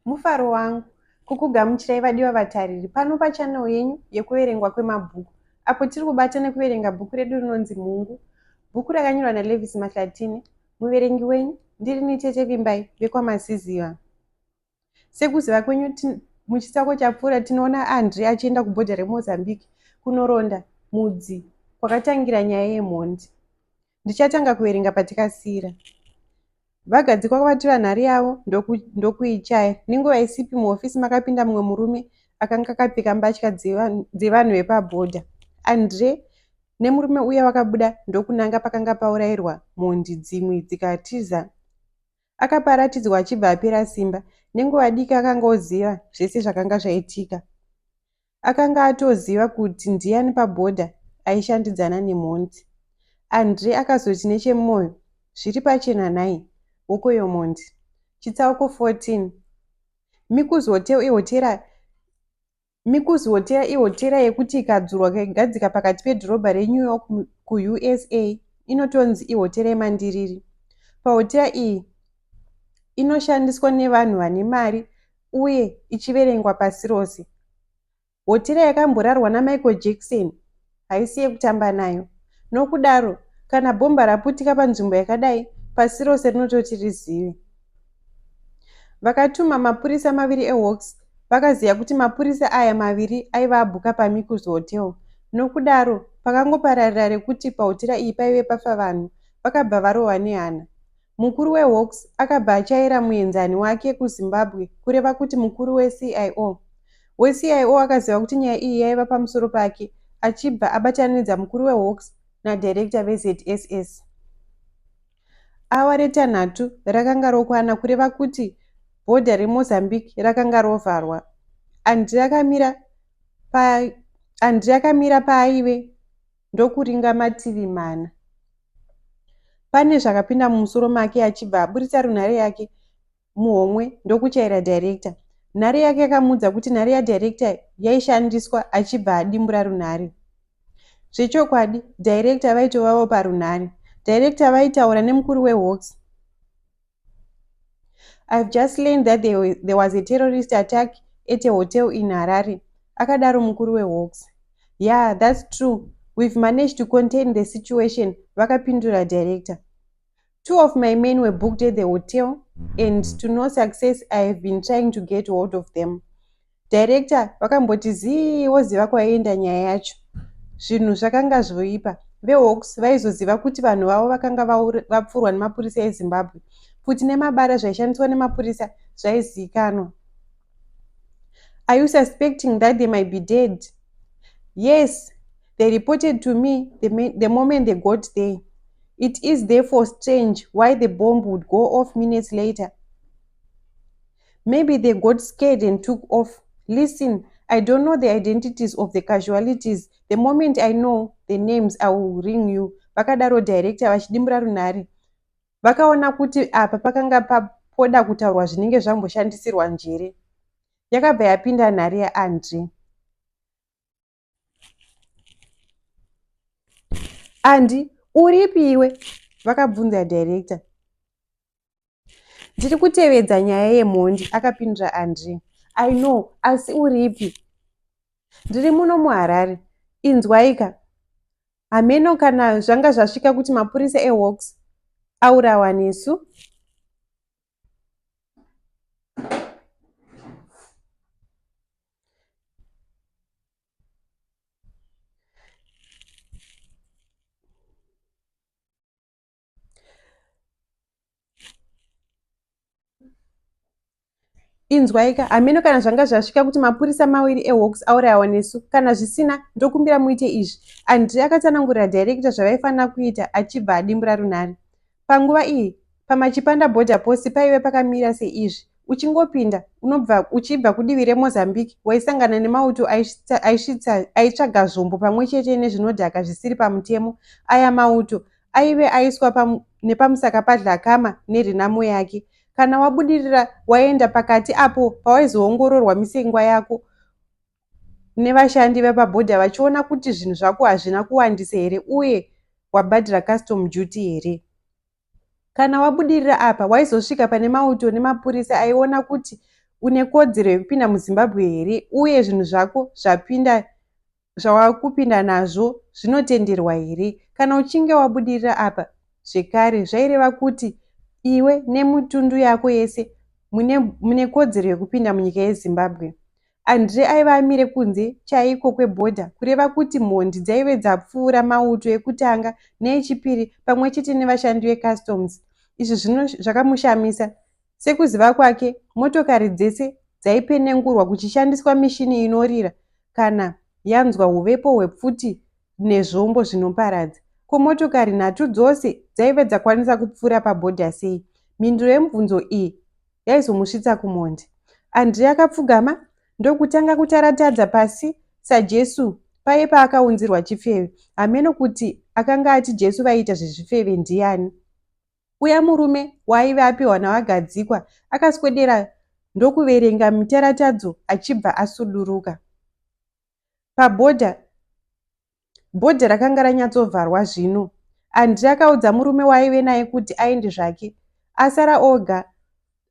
Mufaro wangu, kukugamuchirai vadiwa vatariri pano pachanel yenyu yekuverengwa kwemabhuku, apo tiri kubata nekuverenga bhuku redu rinonzi Mhungu, bhuku rakanyorwa naLevis Mahlatini. Muverengi wenyu ndiri Nitete Vimbai vekwamaziziva. Sekuziva kwenyu muchitsako chapfuura tinoona Andre achienda kubhodha reMozambique kunoronda mudzi kwakatangira nyaya yemhondi. Ndichatanga kuverenga patikasiyira. Vagadzikwa kwavatora nhare yavo ndokuichaya. Nenguva isipi muhofisi makapinda mumwe murume akanga akapfeka mbatya dzevanhu vepabhodha. Andre nemurume uya vakabuda ndokunanga pakanga paurayirwa mhondi dzimwe dzikatiza. Akaparatidzwa achibva apera simba. Nenguva diki akanga oziva zvese zvakanga zvaitika. Akanga atoziva kuti ndiani pabhodha aishandidzana nemhondi. Andre akazoti nechemwoyo, zviri pachena nhai, woko yomhondi. Chitsauko 14. Mikuzi Hotel ihotera yekuti ikadzurwa kaigadzika pakati pedhorobha reNew York kuUSA inotonzi ihotera yemandiriri. Pahotera iyi inoshandiswa nevanhu vane mari uye ichiverengwa pasi rose. Hotera yakamborarwa naMichael Jackson haisi yekutamba nayo. Nokudaro, kana bhomba raputika panzvimbo yakadai, pasi rose rinototi rizive. Vakatuma mapurisa maviri eHawks vakaziva kuti mapurisa aya maviri aiva abhuka paMikuzi Hotel. Nokudaro, pakangopararira rekuti pahotera iyi paive pafa vanhu, vakabva varova nehana. Mukuru weHawks akabva achaira muenzani wake kuZimbabwe kureva kuti mukuru weCIO. WeCIO akaziva kuti nyaya iyi yaiva pamusoro pake, achibva abatanidza mukuru weHawks nadirekta veZSS. Awa retanhatu rakanga rokwana kureva kuti bhodha reMozambique rakanga rovharwa. Andre akamira paaive ndokuringa mativi mana. Pane zvakapinda mumusoro make achibva aburitsa runhare yake muhomwe ndokuchaira director. Nhare yake yakamudza kuti nhare yadirekta yaishandiswa achibva adimbura runhare. Zvechokwadi, director vaitovawo parunhare. Director vaitaura nemukuru weHawks. I've just learned that there was a terrorist attack at a hotel in Harare. Akadaro mukuru weHawks. Yeah, that's true. We've managed to contain the situation, vakapindura director. 2 of my men were booked at the hotel, and to no success I have been trying to get hold of them. Director vakamboti ziva kwaienda nyaya yacho. Zvinhu zvakanga zvoipa. VeHawks vaizoziva kuti vanhu vavo vakanga vapfurwa nemapurisa eZimbabwe. Futi nemabara zvaishandiswa nemapurisa zvaizivikanwa. Are you suspecting that they might be dead? Yes, they reported to me the moment they got there. It is therefore strange why the bomb would go off minutes later. Maybe they got scared and took off. Listen, I don't know the identities of the casualties. The moment I know the names, I will ring you. Vakadaro director vachidimbura runhare. Vakaona kuti apa pakanga papoda kutaurwa zvinenge zvamboshandisirwa njere. Yakabva yapinda nhare yaAndre. Andi, uripi iwe? Vakabvunza director. Ndiri kutevedza nyaya yemhondi, akapindura Andre. I know, asi uripi? Ndiri muno muHarare. Inzwaika. Hameno kana zvanga zvasvika kuti mapurisa eHawks aurawa nesu? Inzwaika, hameno kana zvanga zvasvika kuti mapurisa maviri eHawks aurawa nesu. Kana zvisina, ndokumbira muite izvi. Andre akatsanangurira director zvavaifanira kuita achibva adimbura runhare. Panguva iyi, pamachipanda border post paive pakamira seizvi. Uchingopinda, uchibva kudivi reMozambique, waisangana nemauto aitsvaga zvombo pamwe chete nezvinodhaka zvisiri pamutemo. Aya mauto aive aiswa nepamusaka paDhlakama nerenamo yake. Kana wabudirira waenda pakati apo pawaizoongororwa misengwa yako nevashandi vepabhodha vachiona kuti zvinhu zvako hazvina kuwandisa here uye wabhadhira custom duty here. Kana wabudirira apa waizosvika pane mauto nemapurisa aiona kuti une kodzero yekupinda muzimbabwe here uye zvinhu zvako zvawakupinda nazvo zvinotenderwa here. Kana uchinge wabudirira apa zvekare zvaireva kuti iwe nemutundu yako yese mune kodzero yekupinda munyika yezimbabwe. Andre aiva amire kunze chaiko kwebhodha kureva kuti mhondi dzaive dzapfuura mauto ekutanga neechipiri pamwe chete nevashandi vecustoms. Izvi zvino zvakamushamisa. Sekuziva kwake, motokari dzese dzaipenengurwa kuchishandiswa mishini inorira kana yanzwa uvepo hwepfuti nezvombo zvinoparadza. Ko motokari nhatu dzose dzaive dzakwanisa kupfuura pabhodha sei? Mhinduro yemibvunzo iyi yaizomusvitsa kumhondi. Andre akapfugama ndokutanga kutaratadza pasi saJesu paye paakaunzirwa chifeve. Hameno kuti akanga ati Jesu vaiita zvezvifeve ndiani. Uya murume waaive apiwa navagadzikwa akaswedera ndokuverenga mitaratadzo achibva asuduruka. Pabhodha rakanga ranyatsovharwa zvino. Andre akaudza murume waaive naye kuti aende zvake. Asara oga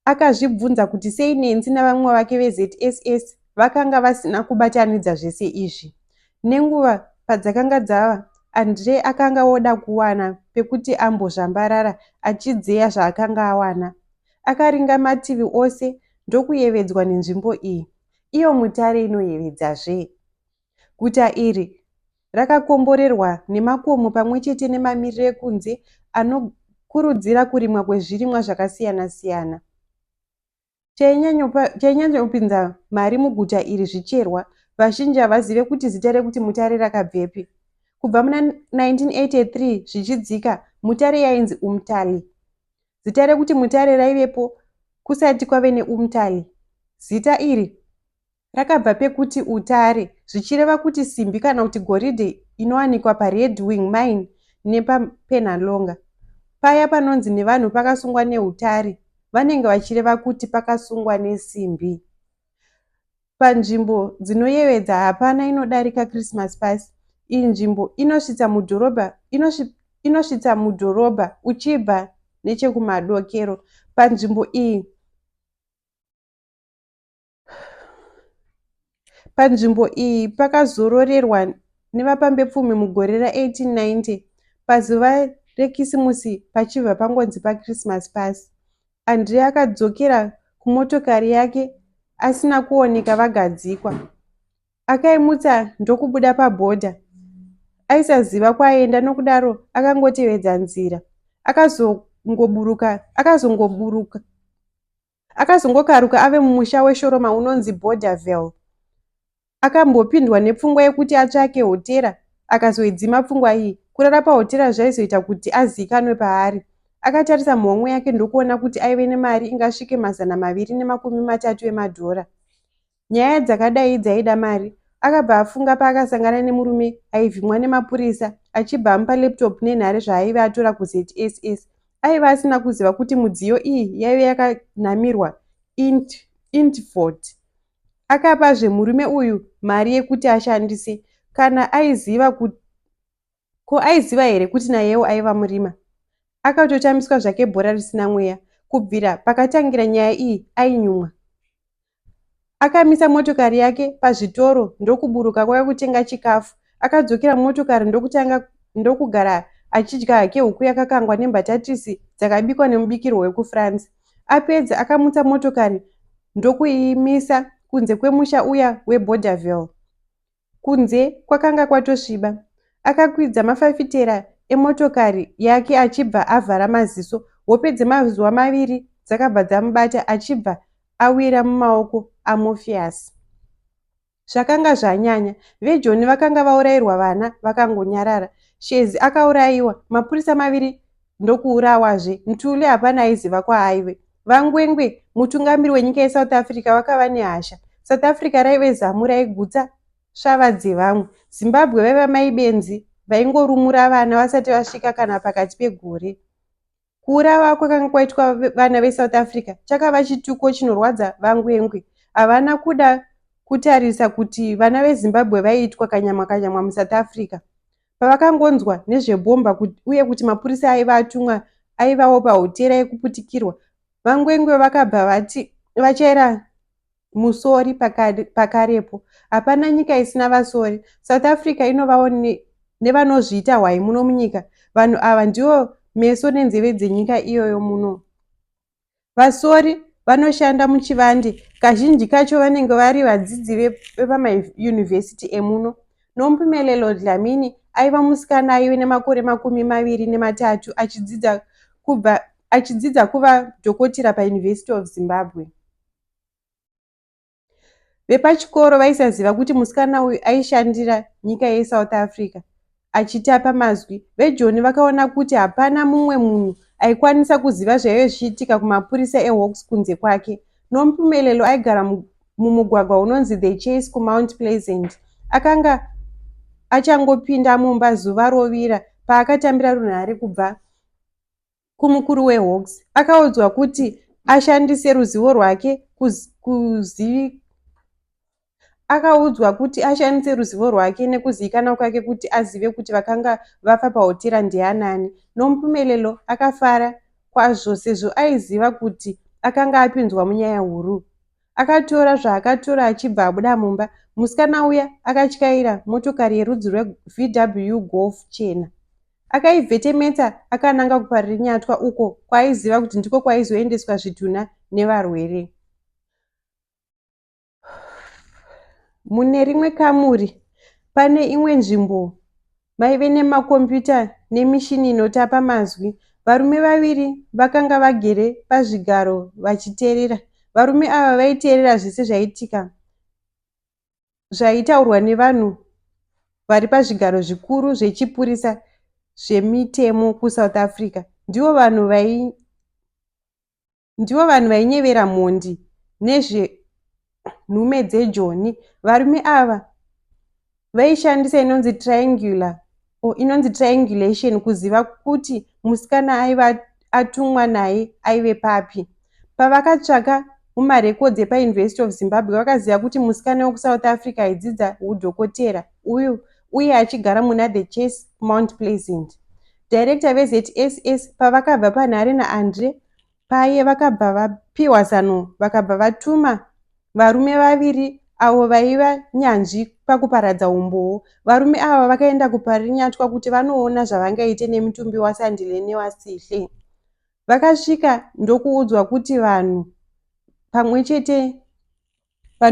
akazvibvunza kuti sei Nenzi navamwe vake veZSS vakanga vasina kubatanidza zvese izvi. Nenguva padzakanga dzava, Andre akanga oda kuwana pekuti ambozvambarara achidzeya zvaakanga awana. Akaringa mativi ose ndokuyevedzwa nenzvimbo iyi. Iyo mutare inoyevedzazve. Guta iri rakakomborerwa nemakomo pamwe chete nemamiriro ekunze anokurudzira kurimwa kwezvirimwa zvakasiyana siyana. Chainyanyopinza mari muguta iri zvicherwa. Vazhinji havazive kuti zita rekuti mutare rakabvepi. Kubva muna 1983 zvichidzika, mutare yainzi Umtali. Zita rekuti mutare raivepo kusati kwave neUmtali. Zita iri rakabva pekuti utare, zvichireva kuti simbi kana kuti goridhe inowanikwa paRed Wing Mine nepaPenalonga. Paya panonzi nevanhu pakasungwa neutare, vanenge vachireva kuti pakasungwa nesimbi. Panzvimbo dzinoyevedza hapana inodarika Christmas pasi. Iyi nzvimbo inosvitsa mudhorobha uchibva nechekumadokero. Panzvimbo iyi pakazororerwa nevapambepfumi mugore ra1890 pazuva rekisimusi pachibva pangonzi paChristmas pasi. Andre akadzokera kumotokari yake asina kuoneka vagadzikwa. Akaimutsa ndokubuda pabhodha. Aisaziva kwaenda nokudaro akangotevedza nzira. Akazongokaruka ave mumusha weshoroma unonzi Borderville. Akambopindwa nepfungwa yekuti atsvake hotera. Akazoidzima pfungwa iyi. Kurara pahotera zvaizoita kuti azikanwe paari. Akatarisa muhomwe yake ndokuona kuti aive nemari ingasvike $230 emadhora. Nyaya dzakadai dzaida mari. Akabva afunga paakasangana nemurume aivhimwa nemapurisa achibva amupa laptop nenhare zvaaive atora kuZSS. Aiva asina kuziva kuti midziyo iyi yaive yakanamirwa Intford. Akapazve murume uyu mari yekuti ashandise. Kana aiziva here kuti nayewo aiva murima. Akatotambiswa zvake bhora risina mweya. Kubvira pakatangira nyaya iyi ainyumwa. Akamisa motokari yake pazvitoro ndokuburuka kwake kutenga chikafu. Akadzokera motokari ndokugara achidya hake huku yakakangwa nembatatisi dzakabikwa nemubikirwo wekuFrance. Apedza akamutsa motokari ndokuimisa kunze kwemusha uya weBorderville. Kunze kwakanga kwatosviba. Akakwidza mafafitera emotokari yake achibva avhara maziso. Hope dzemazuva maviri dzakabva dzamubata achibva awira mumaoko aMorpheus. Zvakanga zvanyanya. VeJoni vakanga vaurayirwa vana vakangonyarara. Shezi akaurayiwa, mapurisa maviri ndokuurawazve. Ntuli hapana aiziva kwaaive. Vangwengwe, mutungamiri wenyika yeSouth Africa, vakava nehasha. South Africa raive zamu raigutsa svavadzi vamwe. Zimbabwe vaiva mai benzi vaingorumura vana vasati vasvika kana pakati pegore. Kuurawa kwakanga kwaitwa vana veSouth Africa chakava chituko chinorwadza vangwengwe. Havana kuda kutarisa kuti vana veZimbabwe vaiitwa kanyamwa muSouth Africa. Pavakangonzwa nezvebhomba uye kuti mapurisa aiva atumwa aivawo pahotera yekuputikirwa, vangwengwe vakabva vati vachaira musori pakarepo. Hapana nyika isina vasori. South Africa inovawo nevanozviita hwai muno munyika. Vanhu ava ndivo meso nenzeve dzenyika iyoyo muno. Vasori vanoshanda muchivande. Kazhinji kacho vanenge vari vadzidzi vepamayunivhesiti emuno. Nompumelelo Dlamini aiva musikana aive nemakore 23 achidzidza kuva dhokotera paUniversity of Zimbabwe. Vepachikoro vaisaziva kuti musikana uyu aishandira nyika yeSouth Africa achitapa mazwi. VeJoni vakaona kuti hapana mumwe munhu aikwanisa kuziva zvaive zvichiitika kumapurisa eHawks kunze kwake. Nompumelelo aigara mumugwagwa unonzi The Chase kuMount Pleasant. Akanga achangopinda mumba zuva rovira paakatambira runhare kubva kumukuru weHawks. Akaudzwa kuti ashandise ruzivo rwake nekuzivikanwa kwake kuti azive kuti vakanga vafa pahotera ndeanani. Nompumelelo akafara kwazvo sezvo aiziva kuti akanga apinzwa munyaya huru. Akatora zvaakatora achibva abuda mumba. Musikana uya akatyaira motokari yerudzi rweVW Golf chena. Akaivhetemeta akananga kuParinyatwa uko kwaaiziva kuti ndiko kwaizoendeswa zvitunha nevarwere. Mune rimwe kamuri pane imwe nzvimbo maive nemakombiyuta nemishini inotapa mazwi. Varume vaviri vakanga vagere pazvigaro vachiteerera. Varume ava vaiteerera zvese zvaitika zvaitaurwa nevanhu vari pazvigaro zvikuru zvechipurisa zvemitemo kuSouth Africa. Ndivo vanhu vainyevera mhondi nezvenhume dzeJoni. Varume ava vaishandisa inonzi triangulation kuziva kuti musikana aiva atumwa naye aive papi. Pavakatsvaka mumarekodzi epaUniversity of Zimbabwe vakaziva kuti musikana wekuSouth Africa aidzidza udhokotera uye achigara muna The Chase Mount Pleasant. Director veZSS pavakabva panhare naAndre paye vakabva vapiwa zano vakabva vatuma varume vaviri avo vaiva nyanzvi pakuparadza umboo. Varume ava vakaenda kuParinyatwa kuti vanoona zvavangaite nemutumbi waSandile newaSihle. Vakasvika ndokuudzwa kuti vanhu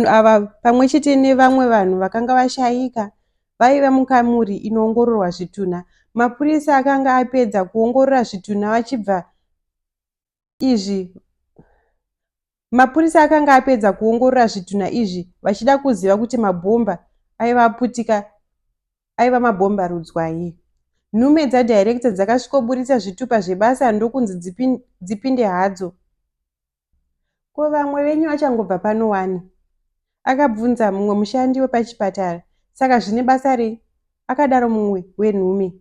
ava pamwe chete nevamwe vanhu vakanga vashayika vaiva mukamuri inoongororwa zvitunha. Mapurisa akanga apedza kuongorora zvitunha izvi vachida kuziva kuti mabhomba aiva mabhomba rudzwai. Nhume dzadirector dzakasvikoburitsa zvitupa zvebasa ndokunzi dzipinde hadzo. Ko vamwe venyu vachangobva pano wani? Akabvunza mumwe mushandi wepachipatara. Saka zvine basa rei? Akadaro mumwe wenhume.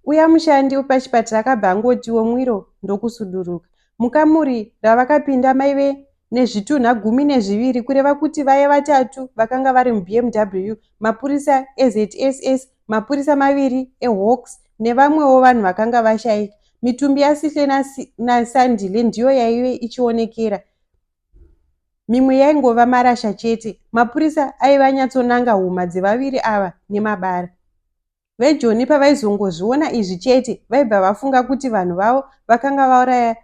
Uya mushandi wepachipatara akabva angotiwo mwiro ndokusuduruka. Mukamuri ravakapinda maive nezvitunha 12 kureva kuti vaya vatatu vakanga vari muBMW, mapurisa eZSS, mapurisa 2 eHawks nevamwewo vanhu vakanga vashayika. Mitumbi yaSihle naSandile ndiyo yaive ichionekera. Mimwe yaingova marasha chete. Mapurisa aiva nyatsonanga huma dzevaviri ava nemabara. VeJoni pavaizongozviona izvi chete vaibva vafunga kuti vanhu vavo vakanga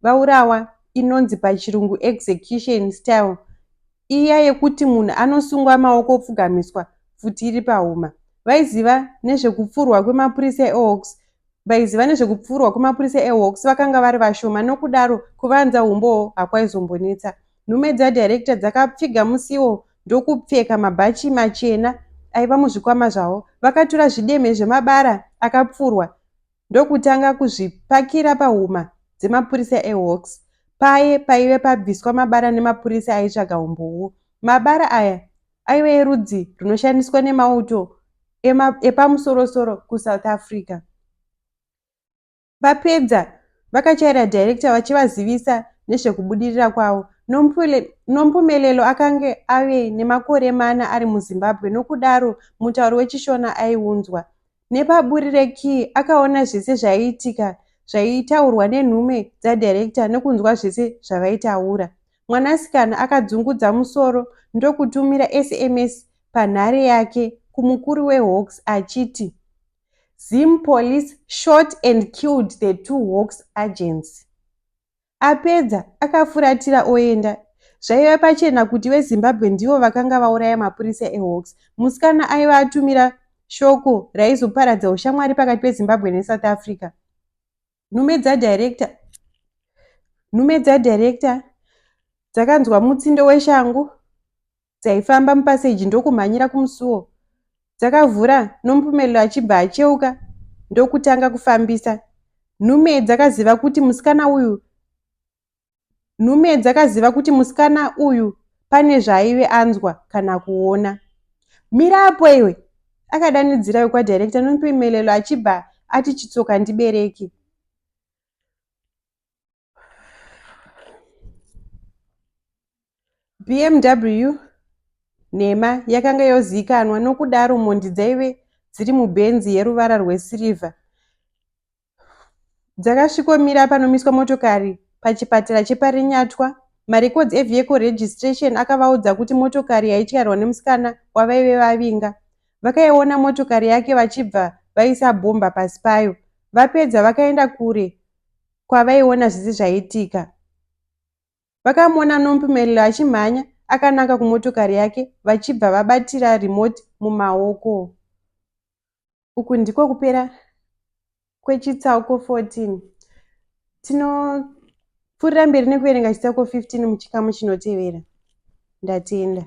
vaurawa inonzi pachirungu execution style, iya yekuti munhu anosungwa maoko opfugamiswa futi iri pahuma. Vaiziva nezvekupfurwa kwemapurisa eHawks vakanga vari vashoma, nokudaro kuvanza umboo hakwaizombonetsa. Nhume dzadirector dzakapfiga musiwo ndokupfeka mabhachi machena aiva muzvikwama zvavo. Vakatora zvidemhe zvemabara akapfurwa ndokutanga kuzvipakira pahuma dzemapurisa eHawks. Paye paive pabviswa mabara nemapurisa aitsvaga umboo. Mabara aya aive erudzi runoshandiswa nemauto epamusorosoro kuSouth Africa. Vapedza vakachaira director vachivazivisa nezvekubudirira kwavo. Nompumelelo akanga ave nemakore 4 ari muZimbabwe, nokudaro mutauro wechishona aiunzwa. Nepaburi rekii akaona zvese zvaiitika zvaitaurwa nenhume dzadirector nekunzwa zvese zvavaitaura. mwanasikana akadzungudza musoro ndokutumira sms panhare yake kumukuru wehawks achiti Zim police shot and killed the 2 Hawks agents. Apedza akafuratira oenda. Zvaiva pachena kuti veZimbabwe ndivo vakanga vauraya mapurisa eHawks. Musikana aiva atumira shoko raizoparadza ushamwari pakati peZimbabwe neSouth Africa. Nhume dzadirector dzakanzwa mutsindo weshangu dzaifamba mupaseji ndokumhanyira kumusuwo. Dzakavhura nomupumelelo achibva acheuka ndokutanga kufambisa. Nhume dzakaziva kuti musikana uyu pane zvaaive anzwa kana kuona. Mirapo iwe, akadanidzira wekwadhirekta nomupumelelo achibva ati chitsoka ndibereki. BMW nhema yakanga yozivikanwa nokudaro mhondi dzaive dziri mubhenzi yeruvara rwesirivha. Dzakasvikomira panomiswa motokari pachipatara cheparinyatwa. Marecords evehicle registration akavaudza kuti motokari yaityarwa nemusikana wavaive vavinga. Vakaiona motokari yake vachibva vaisa bhomba pasi payo. Vapedza vakaenda kure kwavaiona zvese zvaitika. Vakamuona nomupumelelo achimhanya akananga kumotokari yake vachibva vabatira remote mumaoko. Uku ndiko kupera kwechitsauko 14. Tinopfuurira mberi nekuverenga chitsauko 15 muchikamu chinotevera. Ndatenda.